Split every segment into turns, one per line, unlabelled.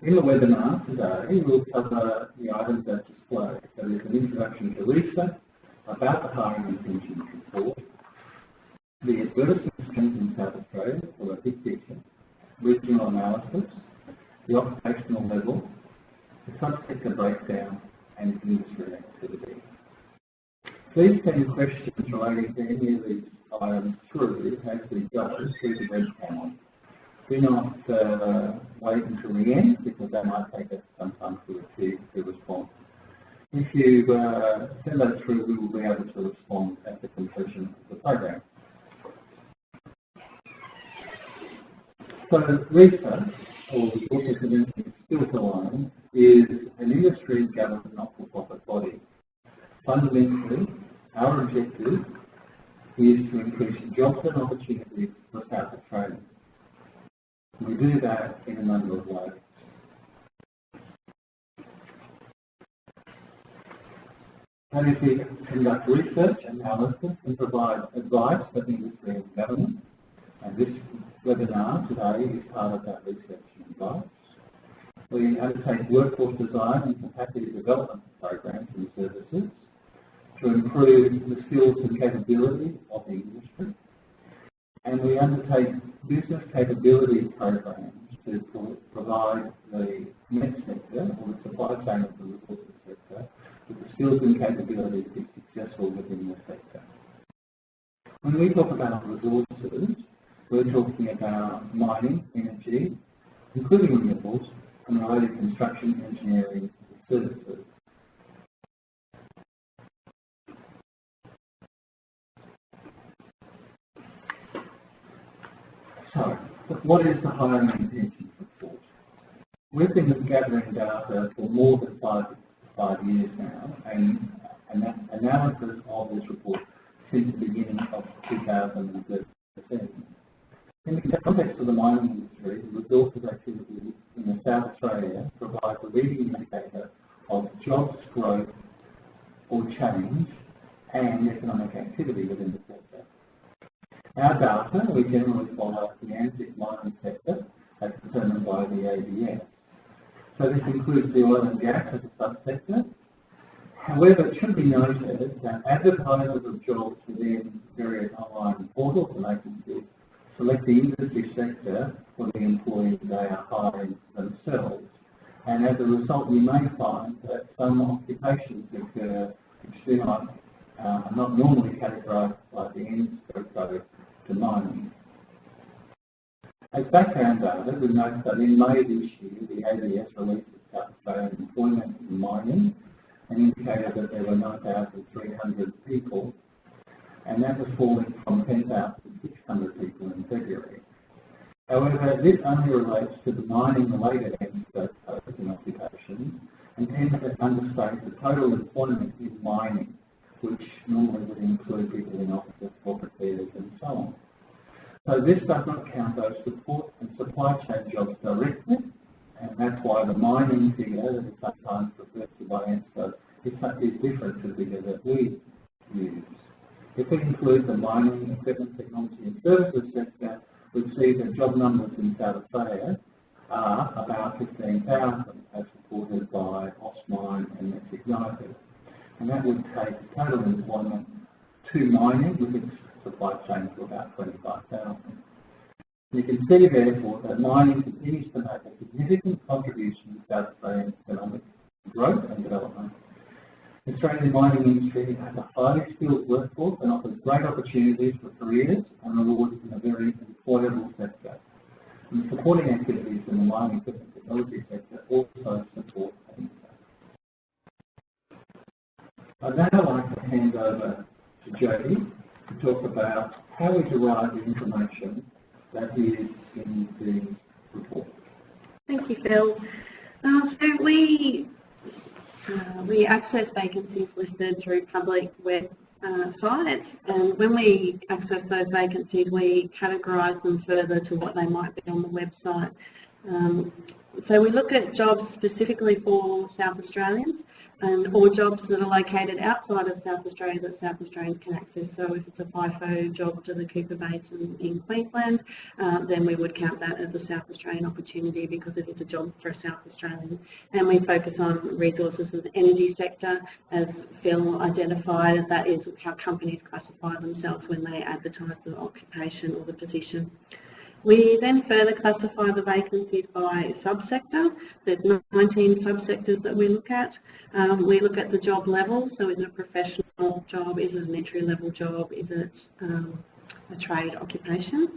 In the webinar today, we'll cover the items that display. So there's an introduction to RESA, about the hiring and pensions report, the advertisement trends in South Australia, or a big picture, regional analysis, the occupational level, the subsector breakdown, and industry activity. Please send questions relating to any of these items through as we go through the web panel. Do not wait until the end, because that might take us some time to achieve the response. If you send those through, we will be able to respond at the completion of the program. So RESA, or the Resources and Skills Alliance, is an industry-governed not-for-profit body. Fundamentally, our objective is to increase jobs and opportunities for South Australians. We do that in a number of ways. That is, we conduct research, analysis, and provide advice for industry and government. And this webinar today is part of that research and advice. We undertake workforce design and capacity development programs and services to improve the skills and capability of the industry. And we undertake business capability programs to provide the net sector, or the supply chain of the resources sector, with the skills and capability to be successful within the sector. When we talk about resources, we're talking about mining, energy, including renewables, and related construction, engineering, and services. So, what is the hiring and pensions report? We've been gathering data for more than five years now, and that analysis of this report since the beginning of 2013. In the context of the mining industry, the resources activities in South Australia provide the leading indicator of jobs growth or change and economic activity within the sector. Our data, we generally follow the ANZIC mining sector as determined by the ABS. So this includes the oil and gas as a subsector. However, it should be noted that advertisers of jobs within various online portals and agencies select the industry sector for the employees they are hiring themselves. And as a result, you may find that some occupations occur which are not normally categorised by the end-scope code to mining. As background data, we note that in May this year, the ABS released its South Australian employment in mining and indicated that there were 9,300 people, and that was falling from 10,600 people in February. However, this only relates to the mining-related end-scope codes and occupations, and tends to understate the total employment in mining, which normally would include people in offices, corporate theatres, and so on. So this does not count those support and supply chain jobs directly, and that's why the mining figure that is sometimes referred to by ENSCO is different to the figure that we use. If we include the mining, equipment, technology and services sector, we see that job numbers in South Australia are about 15,000 as reported by Osmine and Metric United. And that would take total employment to mining with its supply chain to about 25,000. You can see therefore that mining continues to make a significant contribution to South Australian economic growth and development. The Australian mining industry has a highly skilled workforce and offers great opportunities for careers and rewards in a very employable sector. And the supporting activities in the mining equipment technology sector also support that. I'd now like to hand over to Jody to talk about how we derive the information that is in the report.
Thank you, Phil. So we access vacancies listed through public web sites, and when we access those vacancies, we categorise them further to what they might be on the website. So we look at jobs specifically for South Australians and all jobs that are located outside of South Australia that South Australians can access. So if it's a FIFO job to the Cooper Basin in Queensland, then we would count that as a South Australian opportunity because it is a job for a South Australian. And we focus on resources in the energy sector, as Phil identified. That is how companies classify themselves when they advertise the occupation or the position. We then further classify the vacancies by subsector. There's 19 subsectors that we look at. We look at the job level, so is it a professional job, is it an entry-level job, is it a trade occupation.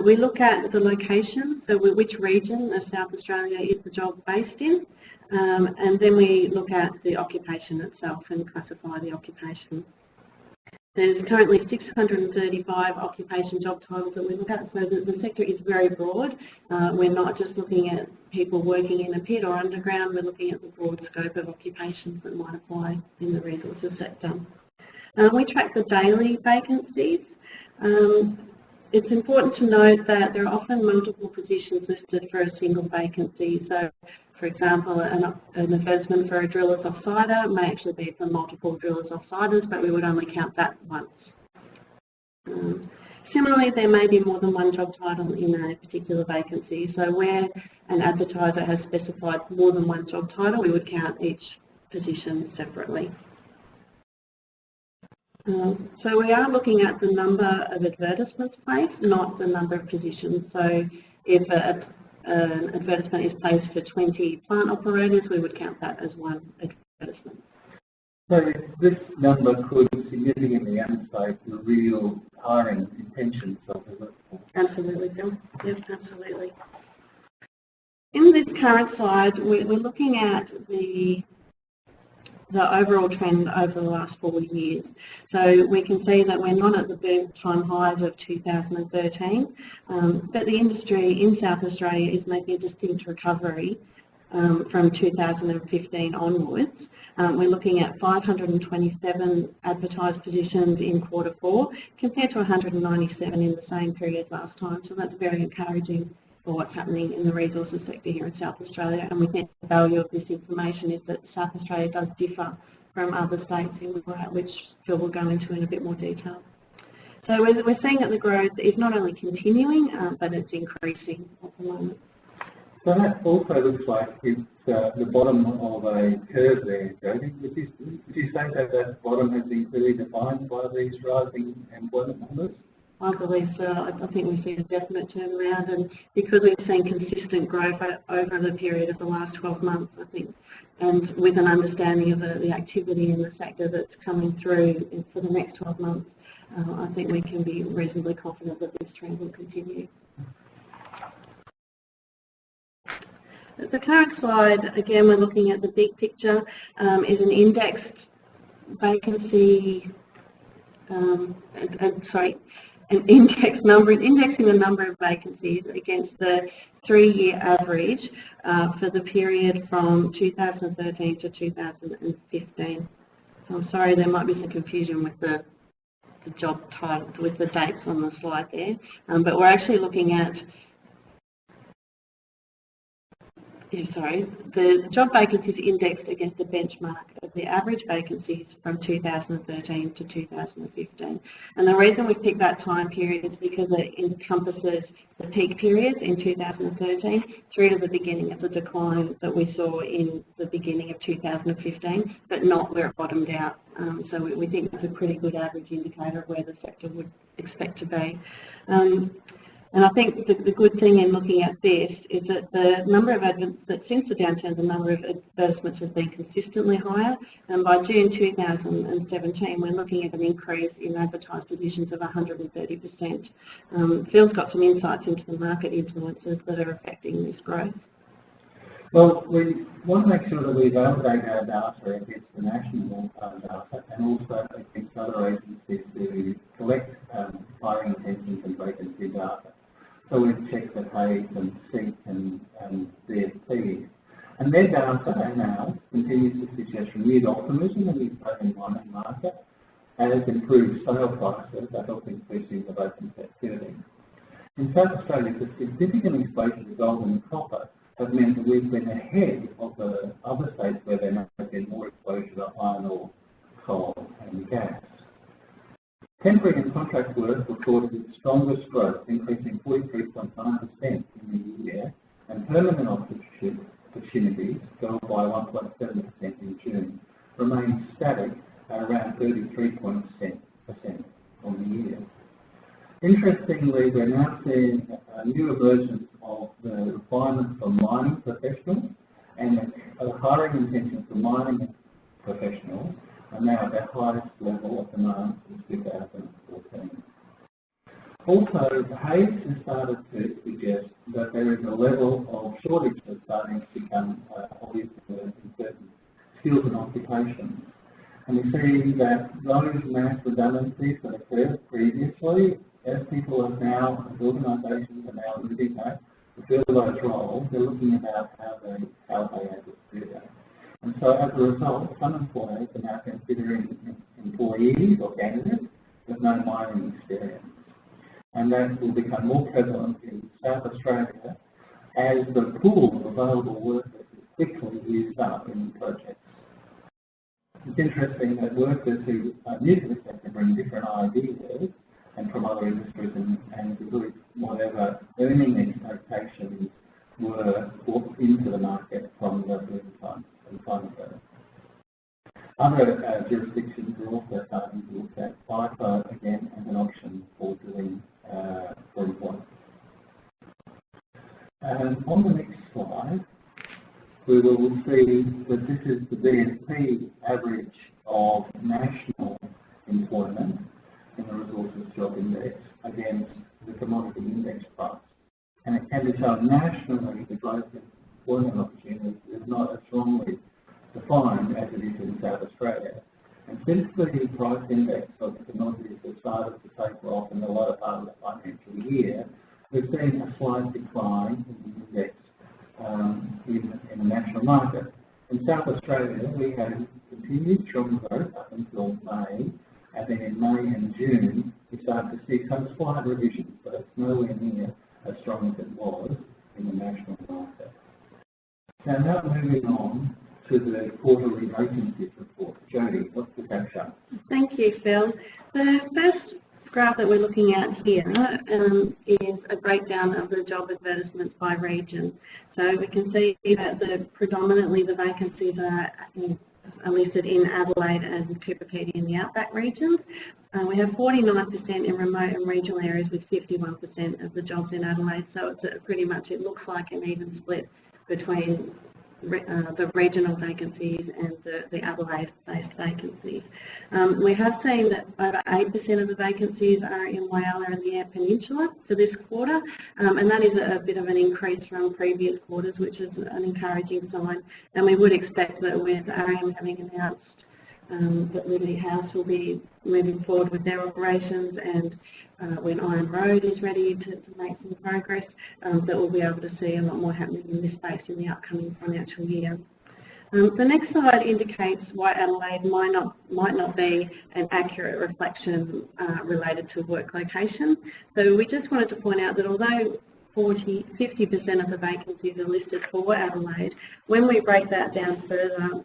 We look at the location, so which region of South Australia is the job based in, and then we look at the occupation itself and classify the occupation. There's currently 635 occupation job titles that we look at, so the sector is very broad. We're not just looking at people working in a pit or underground, we're looking at the broad scope of occupations that might apply in the resources sector. We track the daily vacancies. It's important to note that there are often multiple positions listed for a single vacancy. So, for example, an advertisement for a driller's offsider may actually be for multiple drillers offsiders, but we would only count that once. Similarly, there may be more than one job title in a particular vacancy. So where an advertiser has specified more than one job title, we would count each position separately. So we are looking at the number of advertisements placed, not the number of positions. So if an advertisement is placed for 20 plant operators, we would count that as one advertisement.
So this number could significantly understate the real hiring intentions of the workforce.
Absolutely, Bill. Yes, absolutely. In this current slide, we're looking at the overall trend over the last 4 years. So we can see that we're not at the boom time highs of 2013, but the industry in South Australia is making a distinct recovery from 2015 onwards. We're looking at 527 advertised positions in Q4 compared to 197 in the same period last time, so that's very encouraging for what's happening in the resources sector here in South Australia, and we think the value of this information is that South Australia does differ from other states, which Phil will go into in a bit more detail. So we're seeing that the growth is not only continuing, but it's increasing at the moment.
So that also looks like it's the bottom of a curve there, Jodie. Would you say that that bottom has been clearly defined by these rising employment numbers?
I believe so. I think we've seen a definite turnaround, and because we've seen consistent growth over the period of the last 12 months, I think, and with an understanding of the activity in the sector that's coming through for the next 12 months, I think we can be reasonably confident that this trend will continue. The current slide, again, we're looking at the big picture, is an indexed vacancy, indexing the number of vacancies against the 3-year average for the period from 2013 to 2015. I'm sorry, there might be some confusion with the job title, with the dates on the slide there, but we're actually looking at the job vacancies indexed against the benchmark of the average vacancies from 2013 to 2015. And the reason we picked that time period is because it encompasses the peak periods in 2013 through to the beginning of the decline that we saw in the beginning of 2015, but not where it bottomed out. So we think that's a pretty good average indicator of where the sector would expect to be. And I think the good thing in looking at this is that the number of that since the downturn, the number of advertisements has been consistently higher, and by June 2017 we're looking at an increase in advertised positions of 130%. Phil's got some insights into the market influences that are affecting this growth.
Well, we want to make sure that we validate our data against the national data and also against other agencies who collect hiring intentions and vacancy data. So we've checked the PACE and SEEK and VFP. And their data now continues to suggest renewed optimism in the Australian mining market as improved sale prices are helping boosting the vacancy activity. In South Australia, the significant exposure to gold and copper have meant that we've been ahead of the other states where there may have been more exposure to iron ore, coal and gas. Temporary and contract work recorded its strongest growth, increasing 43.9% in the year, and permanent opportunities, fell by 1.7% in June, remained static at around 33% on the year. Interestingly, we're now seeing newer versions of the requirements for mining professionals, and the hiring intentions for mining professionals are now at their highest level of demand since 2014. Also, Hayes has started to suggest that there is a level of shortage that's starting to become obvious in certain skills and occupations. And we see that those mass redundancies that occurred previously, as people are now, as organisations are now moving back to fill those roles, they're looking about how they able to do that. And so as a result, some employers are now considering employees or candidates with no mining experience. And that will become more prevalent in South Australia as the pool of available workers is quickly used up in projects. It's interesting that workers who are new to the sector bring different ideas and from other industries and really whatever earning expectations were brought into the market from the time ago. Other jurisdictions are also starting to look at FIFO again as an option for doing for employment. On the next slide, we will see that this is the BSP average of national employment in the Resources Job Index against the commodity index price. And it can be shown nationally the growth in employment opportunities is not as strongly defined as it is in South Australia. And since the price index of the commodities has started to taper off in the lower part of the financial year, we've seen a slight decline in the index in the national market. In South Australia, we had continued strong growth up until May, and then in May and June, we started to see some slight revisions, but it's nowhere near as strong as it was in the national market. Now moving on to the quarterly vacancies report. Jodie, what's the capture?
Thank you, Phil. The first graph that we're looking at here is a breakdown of the job advertisements by region. So we can see that predominantly the vacancies are listed in Adelaide and Cooper Pedy in the outback regions. We have 49% in remote and regional areas with 51% of the jobs in Adelaide. So it's pretty much, it looks like an even split between the regional vacancies and the Adelaide-based vacancies. We have seen that over 8% of the vacancies are in Whyalla and the Eyre Peninsula for this quarter, and that is a bit of an increase from previous quarters, which is an encouraging sign. And we would expect that with RM having announced that Liberty House will be moving forward with their operations, and when Iron Road is ready to make some progress, that we'll be able to see a lot more happening in this space in the upcoming financial year. The next slide indicates why Adelaide might not be an accurate reflection related to work location. So we just wanted to point out that although 50% of the vacancies are listed for Adelaide, when we break that down further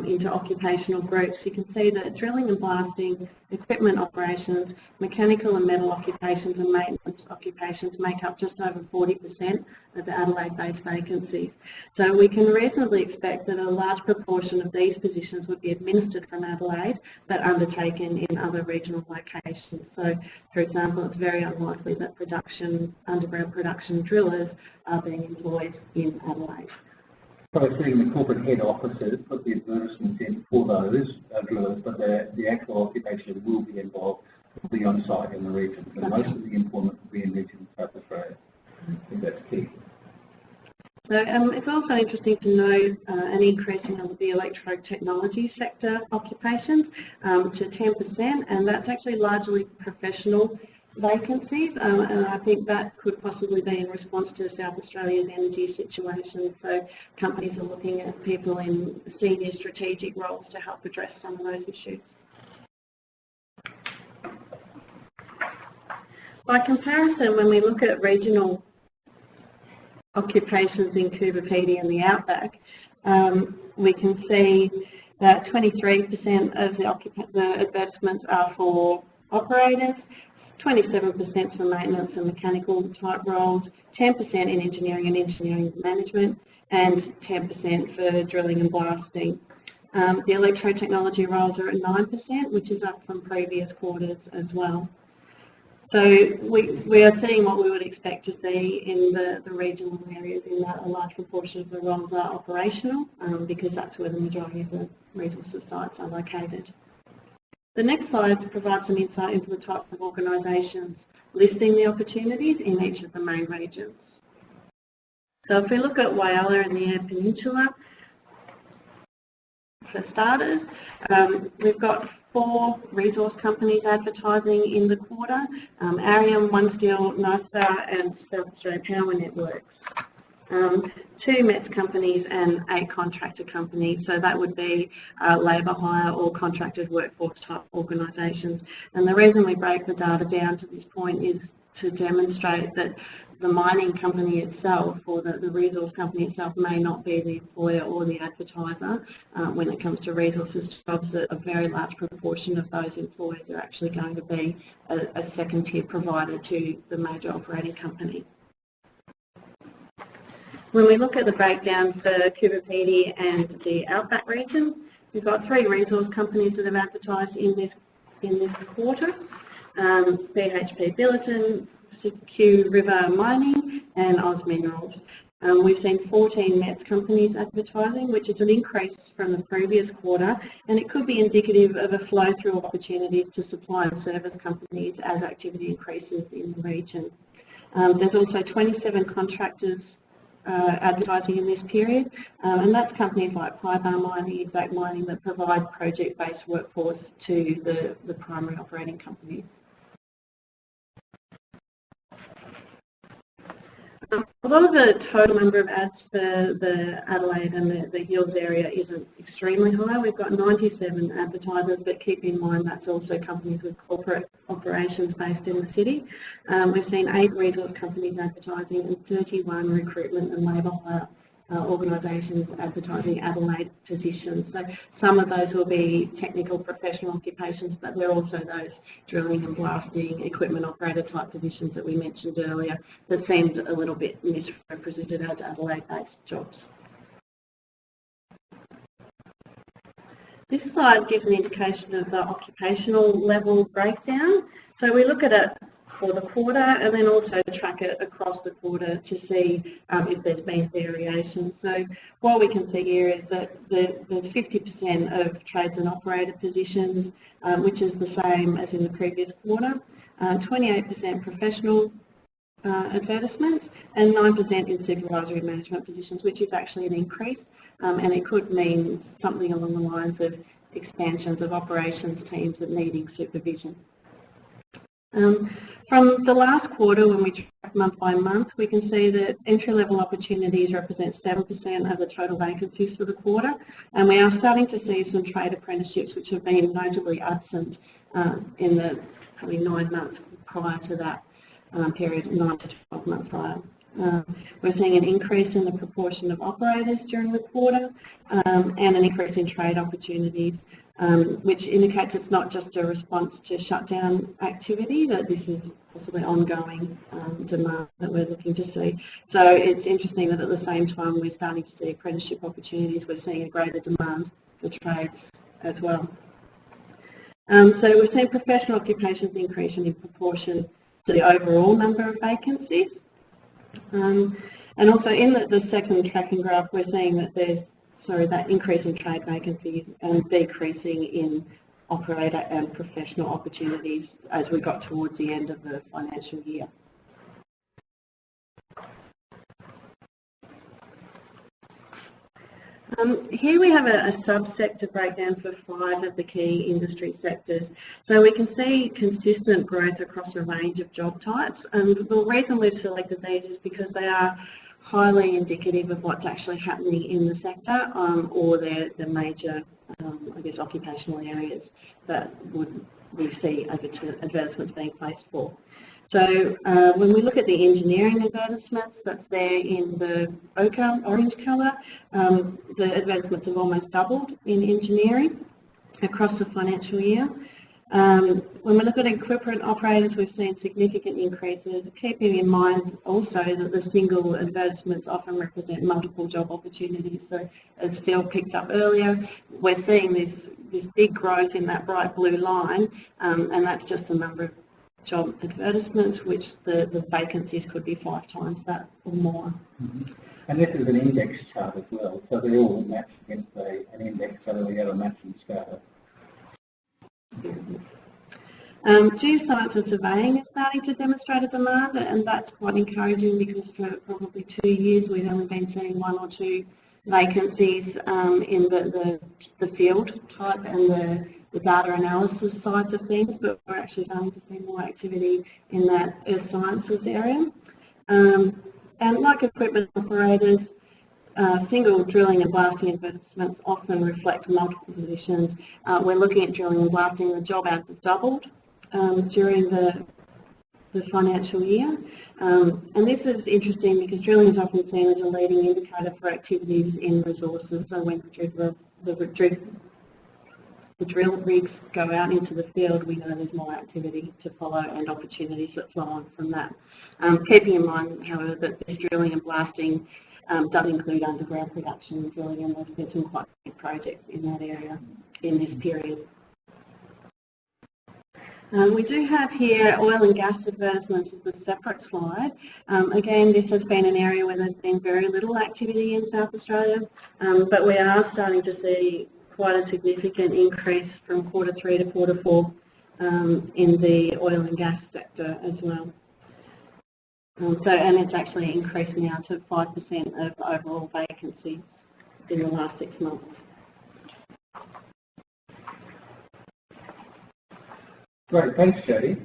into occupational groups, you can see that drilling and blasting, equipment operations, mechanical and metal occupations and maintenance occupations make up just over 40% of the Adelaide-based vacancies. So we can reasonably expect that a large proportion of these positions would be administered from Adelaide but undertaken in other regional locations. So, for example, it's very unlikely that underground production drillers are being employed in Adelaide.
So seeing the corporate head offices put the advertisements in for those drillers, but the actual occupation will be involved, will be on site in the region. So most of the employment will be in regions of South Australia. I think that's key.
So it's also interesting to note an increasing of the electro-technology sector occupations to 10%, and that's actually largely professional vacancies, and I think that could possibly be in response to South Australia's energy situation. So companies are looking at people in senior strategic roles to help address some of those issues. By comparison, when we look at regional occupations in Coober Pedy and the Outback, we can see that 23% of the advertisements are for operators, 27% for maintenance and mechanical type roles, 10% in engineering and engineering management, and 10% for drilling and blasting. The electrotechnology roles are at 9%, which is up from previous quarters as well. So we are seeing what we would expect to see in the regional areas, in that a large proportion of the roles are operational, because that's where the majority of the resources sites are located. The next slide provides some insight into the types of organisations listing the opportunities in each of the main regions. So if we look at Whyalla and the Eyre Peninsula, for starters, we've got 4 resource companies advertising in the quarter: Arium, OneSteel, NiceStar and South Australian Power Networks. 2 METS companies and 8 contractor companies, so that would be labour hire or contracted workforce type organisations. And the reason we break the data down to this point is to demonstrate that the mining company itself, or the resource company itself, may not be the employer or the advertiser when it comes to resources jobs. That a very large proportion of those employers are actually going to be a second tier provider to the major operating company. When we look at the breakdown for Coober Pedy and the Outback region, we've got 3 resource companies that have advertised in this quarter: BHP Billiton, Q River Mining and Oz Minerals. We've seen 14 METS companies advertising, which is an increase from the previous quarter, and it could be indicative of a flow through of opportunities to supply and service companies as activity increases in the region. There's also 27 contractors advertising in this period, and that's companies like Pybar Mining, Exact Mining, that provide project-based workforce to the primary operating companies. Although the total number of ads for the Adelaide and the Hills area isn't extremely high, we've got 97 advertisers, but keep in mind that's also companies with corporate operations based in the city. We've seen 8 resource companies advertising and 31 recruitment and labour hire organisations advertising Adelaide positions. So some of those will be technical professional occupations, but there are also those drilling and blasting equipment operator type positions that we mentioned earlier that seemed a little bit misrepresented as Adelaide-based jobs. This slide gives an indication of the occupational level breakdown. So we look at it for the quarter and then also track it across the quarter to see if there's been variation. So what we can see here is that there's 50% of trades and operator positions, which is the same as in the previous quarter, 28% professional advertisements and 9% in supervisory management positions, which is actually an increase, and it could mean something along the lines of expansions of operations teams that needing supervision. From the last quarter, when we track month by month, we can see that entry-level opportunities represent 7% of the total vacancies for the quarter, and we are starting to see some trade apprenticeships which have been notably absent in the probably 9 months prior to that period, 9 to 12 months prior. We're seeing an increase in the proportion of operators during the quarter and an increase in trade opportunities, which indicates it's not just a response to shutdown activity, that this is possibly ongoing demand that we're looking to see. So it's interesting that at the same time we're starting to see apprenticeship opportunities, we're seeing a greater demand for trades as well. So we've seen professional occupations increasing in proportion to the overall number of vacancies. And also in the second tracking graph, we're seeing that there's that increase in trade vacancies and decreasing in operator and professional opportunities as we got towards the end of the financial year. Here we have a subsector breakdown for 5 of the key industry sectors. So we can see consistent growth across a range of job types, and the reason we've selected these is because they are highly indicative of what's actually happening in the sector, or the major, I guess, occupational areas that we see advertisements being placed for. So when we look at the engineering advertisements, that's there in the ochre, orange colour, the advertisements have almost doubled in engineering across the financial year. When we look at equipment operators, we've seen significant increases, keeping in mind also that the single advertisements often represent multiple job opportunities. So as Phil picked up earlier, we're seeing this big growth in that bright blue line, and that's just the number of job advertisements, which the vacancies could be 5 times that or more.
Mm-hmm. And this is an index chart as well, so they all match against an index, so we have a matching scale.
Geoscience and surveying is starting to demonstrate a demand, and that's quite encouraging because for probably 2 years we've only been seeing 1 or 2 vacancies in the field type and the data analysis sides of things, but we're actually starting to see more activity in that earth sciences area. And like equipment operators, single drilling and blasting advertisements often reflect multiple positions. We're looking at drilling and blasting, the job ads have doubled during the financial year. And this is interesting because drilling is often seen as a leading indicator for activities in resources. So when the drill rigs go out into the field, we know there's more activity to follow and opportunities that flow on from that. Keeping in mind, however, that this drilling and blasting does include underground production and drilling, and there's been some quite big projects in that area in this period. We do have here oil and gas advertisements as a separate slide. Again, this has been an area where there's been very little activity in South Australia, but we are starting to see quite a significant increase from Q3 to Q4 in the oil and gas sector as well. And it's actually increased now to 5% of overall vacancies in the last 6 months.
Great, thanks, Jodie.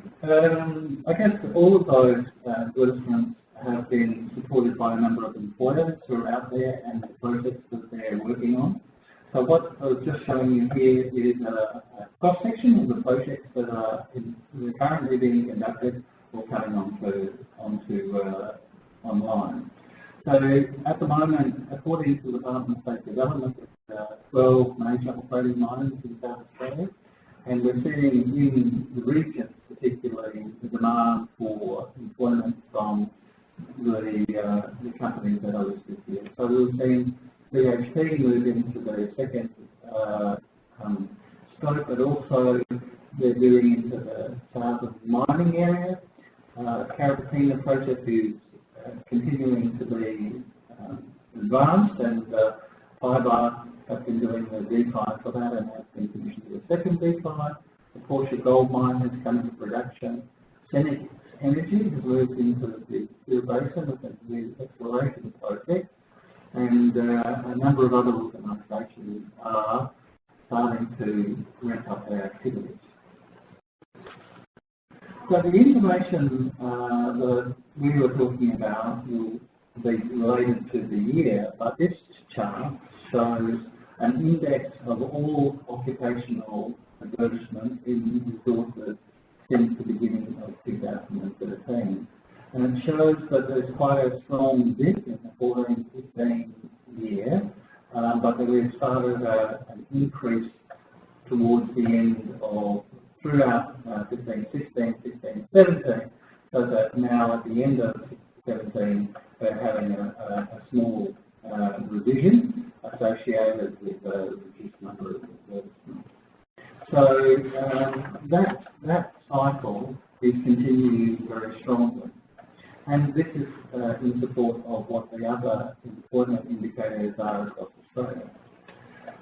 I guess all of those advertisements have been supported by a number of employers who are out there and the projects that they're working on. So what I was just showing you here is a cross-section of the projects that are currently being conducted or coming onto online. So at the moment, according to the Department of State Development, there are 12 major operating mines in South Australia, and we're seeing in the region, particularly the demand for employment from the companies that are listed here. So we've seen BHP move into the second scope, but also they're moving into the southern mining area. Carrapateena project is continuing to be advanced, and Fibre have been doing the decline for that and has been commissioning the second decline. The Portia gold mine has come into production. Senate Energy has moved into the Steel Basin with the exploration project, and a number of other organisations are starting to ramp up their activities. So the information that we were talking about will be related to the year, but this chart shows an index of all occupational advertisements in resources since the beginning of 2013. And it shows that there's quite a strong dip in the 14-15 year, but that we've started an increase towards the end of throughout 15-16, 16-17, so that now at the end of 17 we're having a small revision associated with the reduced number of advertisements. So that cycle is continuing very strongly. And this is in support of what the other employment indicators are across Australia.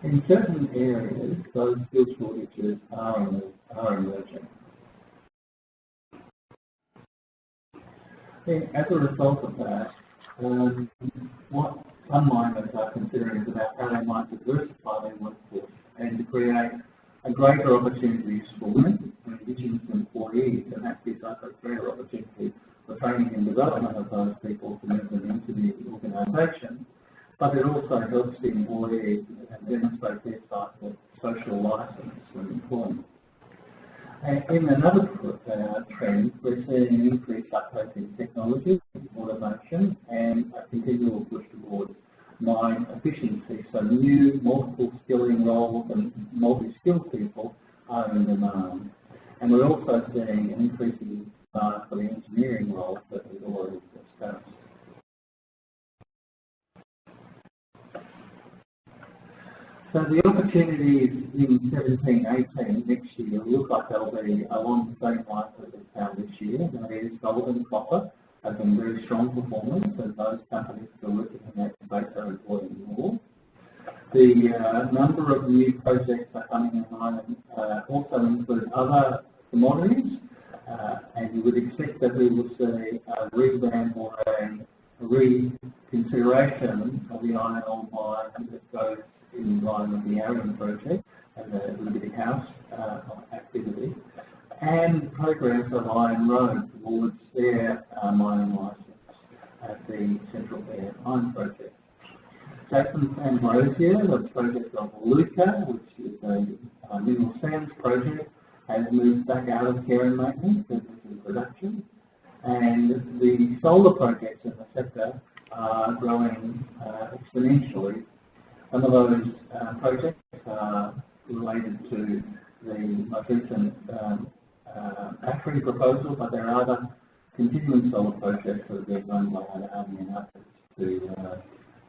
In certain areas, those skill shortages are emerging. As a result of that, what some miners are considering is about how they might diversify their workforce and to create a greater opportunities for women and Indigenous employees, and that gives us a greater opportunity for training and development of those people to move them into the organisation, but it also helps the employees demonstrate their type of social licence for employment. In another trend, we're seeing an increased uptake in technology, automation, and a continual push towards mine efficiency. So new multiple skilling roles and multi-skilled people are in demand. And we're also seeing an increasing demand for the engineering roles that we've already discussed. So the opportunities in 17-18 next year look like they'll be along the same lines as we found this year. That is, gold and copper have been very strong performers, and those companies that are working in that space are employing more. The number of new projects that are coming online also include other commodities, and you would expect that we will see a revamp or a reconsideration of the iron ore mine that goes in line with the Arian project and the Liberty House activity, and progress of Iron Road towards their mining licence at the Central Bear Iron Project. Jackson Ambrosia, the project of Luca, which is a mineral sands project, has moved back out of care and maintenance and into production. And the solar projects in the sector are growing exponentially. Some of those projects are related to the most recent battery proposal, but there are other continuing solar projects that are being run by other Army outfits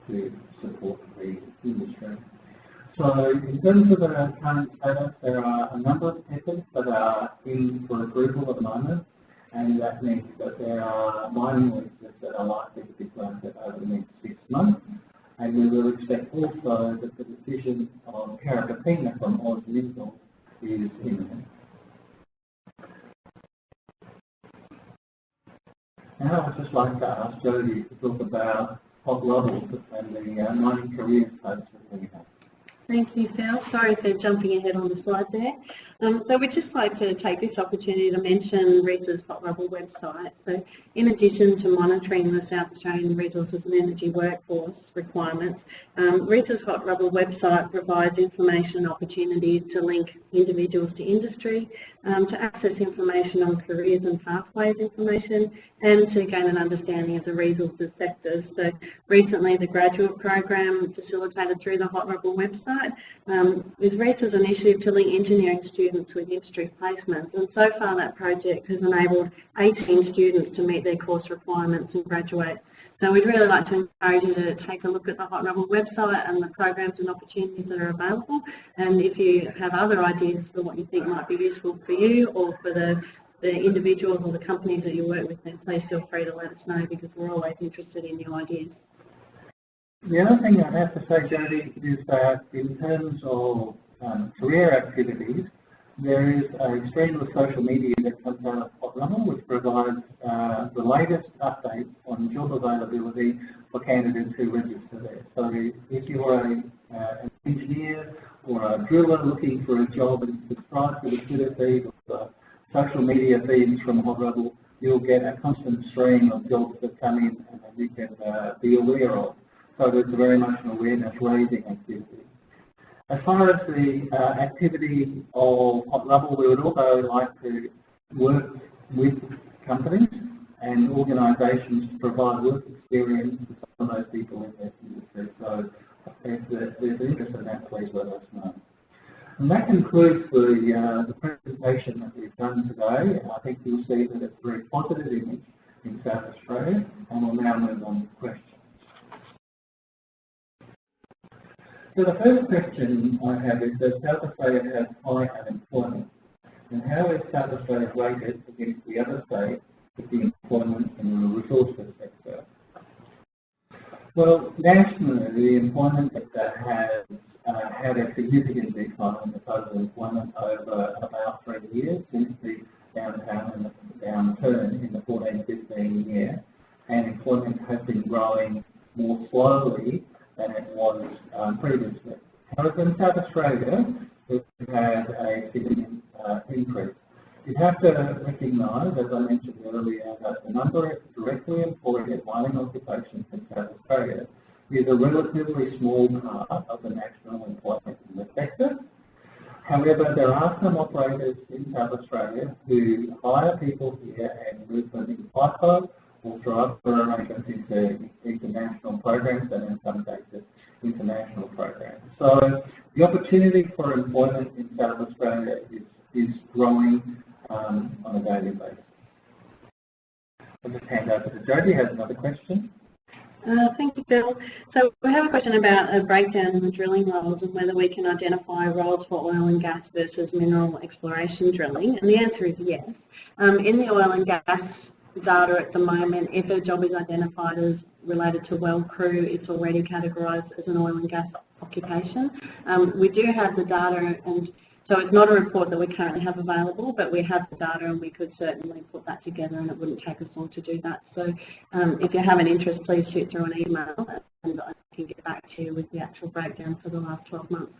to support the industry. So in terms of the current status, there are a number of efforts that are in for approval at the moment, and that means that there are mining leases that are likely to be granted over the next 6 months. And we will expect also that the decision on Carrapateena from Oz Minerals is imminent. Now I'd just like to ask Jody to talk about RUBBLE and the mining career space that we have.
Thank you, Phil. Sorry for jumping ahead on the slide there. So we'd just like to take this opportunity to mention RESA's RUBBLE website. So in addition to monitoring the South Australian resources and energy workforce requirements, RESA's RUBBLE website provides information and opportunities to link individuals to industry, to access information on careers and pathways information, and to gain an understanding of the resources sectors. So recently the graduate program facilitated through the RUBBLE website is RESA's initiative to link engineering students with industry placements, and so far that project has enabled 18 students to meet their course requirements and graduate. So we'd really like to encourage you to take a look at the RUBBLE website and the programs and opportunities that are available, and if you have other ideas for what you think might be useful for you or for the individuals or the companies that you work with, then please feel free to let us know, because we're always interested in new ideas.
The other thing I have to say, Jody, is that in terms of career activities, there is a stream of social media that comes out of RUBBLE, which provides the latest updates on job availability for candidates who register there. So if you're an engineer or a driller looking for a job and subscribe to the Twitter feed or the social media feeds from RUBBLE, you'll get a constant stream of jobs that come in and that you can be aware of. So it's very much an awareness-raising activity. As far as the activity of RUBBLE, we would also like to work with companies and organisations to provide work experience to some of those people in their industry. So if there's interest in that, please let us know. And that concludes the presentation that we've done today. I think you'll see that it's a very positive image in South Australia, and we'll now move on to questions. So the first question I have is, does South Australia have high unemployment? And how is South Australia rated against the other states with the employment in the resources sector? Well, nationally, the employment sector has had a significant decline in the total employment over about 3 years since the downturn in the 14-15 year, and employment has been growing more slowly than it was previously. However, in South Australia, we've had a significant increase. You have to recognise, as I mentioned earlier, that the number of directly employed mining occupations in South Australia is a relatively small part of the national employment in the sector. However, there are some operators in South Australia who hire people here and move them in FIFO or through other arrangements into international programs and in some cases international programs. So the opportunity for employment in South Australia is growing on a daily basis. I'll just hand over to Jodie, has another question.
Thank you, Bill. So we have a question about a breakdown in the drilling roles and whether we can identify roles for oil and gas versus mineral exploration drilling, and the answer is yes. In the oil and gas data at the moment, if a job is identified as related to well crew, it's already categorised as an oil and gas occupation. We do have the data, and so it's not a report that we currently have available, but we have the data and we could certainly put that together, and it wouldn't take us long to do that. So if you have an interest, please shoot through an email and I can get back to you with the actual breakdown for the last 12 months.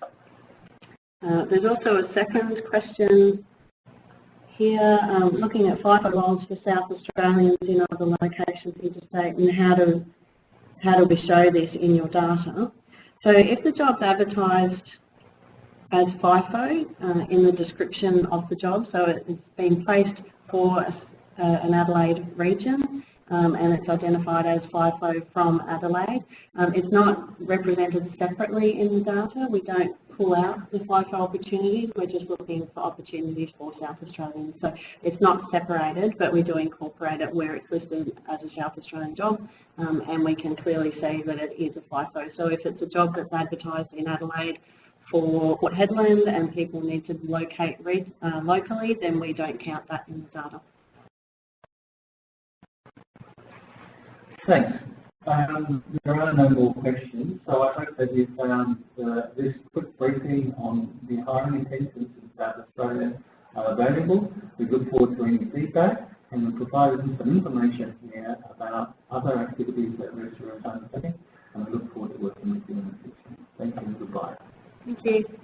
There's also a second question here, looking at FIFO roles for South Australians in other locations interstate, and how do we show this in your data? So if the job's advertised as FIFO in the description of the job, so it's been placed for an Adelaide region and it's identified as FIFO from Adelaide. It's not represented separately in the data. We don't pull out the FIFO opportunities, we're just looking for opportunities for South Australians. So it's not separated, but we do incorporate it where it's listed as a South Australian job, and we can clearly see that it is a FIFO. So if it's a job that's advertised in Adelaide for Port Hedland and people need to locate locally, then we don't count that in the data.
Thanks. There are no more questions, so I hope that you found this quick briefing on the hiring intentions in South Australia valuable. We look forward to any feedback, and we've provided some information here about other activities that RESA is undertaking, and we look forward to working with you in the future. Thank you and goodbye.
Thank you.